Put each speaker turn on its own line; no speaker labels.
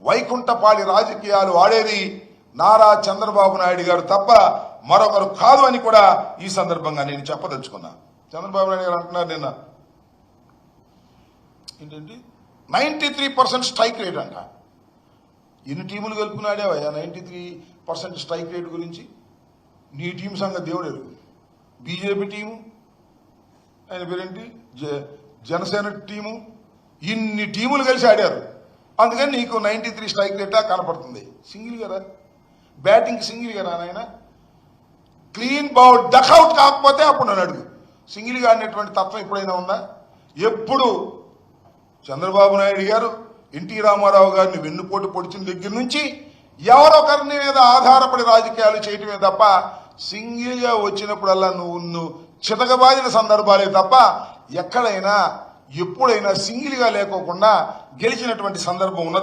వైకుంఠపాళి రాజకీయాలు ఆడేది నారా చంద్రబాబు నాయుడు గారు తప్ప మరొకరు కాదు అని కూడా ఈ సందర్భంగా నేను చెప్పదలుచుకున్నా. చంద్రబాబు నాయుడు గారు అంటున్నారు నిన్న ఏంటంటే 93% స్ట్రైక్ రేట్ అంట. ఎన్ని టీములు కలుపుకున్నాడేవయ్యా 93% స్ట్రైక్ రేట్ గురించి? నీ టీం సంగతి దేవుడు ఎరుగు. బీజేపీ టీము, ఆయన పేరేంటి, జనసేన టీము, ఇన్ని టీములు కలిసి ఆడారు. అందుకని నీకు 93 స్ట్రైక్ రేటా కనపడుతుంది. సింగిల్ కదా బ్యాటింగ్, సింగిల్ కదా నాయన. క్లీన్ బౌల్ డక్అవుట్ కాకపోతే అప్పుడు నన్ను అడుగు. సింగిల్గా ఆడినటువంటి తత్వం ఎప్పుడైనా ఉందా? ఎప్పుడు చంద్రబాబు నాయుడు గారు ఎన్టీ రామారావు గారిని వెన్నుపోటు పొడిచిన దగ్గర నుంచి ఎవరొకరిని మీద ఆధారపడి రాజకీయాలు చేయటమే తప్ప సింగిల్గా వచ్చినప్పుడల్లా నువ్వు చితకబాదిన సందర్భాలే తప్ప ఎక్కడైనా ఎప్పుడైనా సింగిల్గా లేకోకుండా గెలిచినటువంటి సందర్భం ఉన్నది.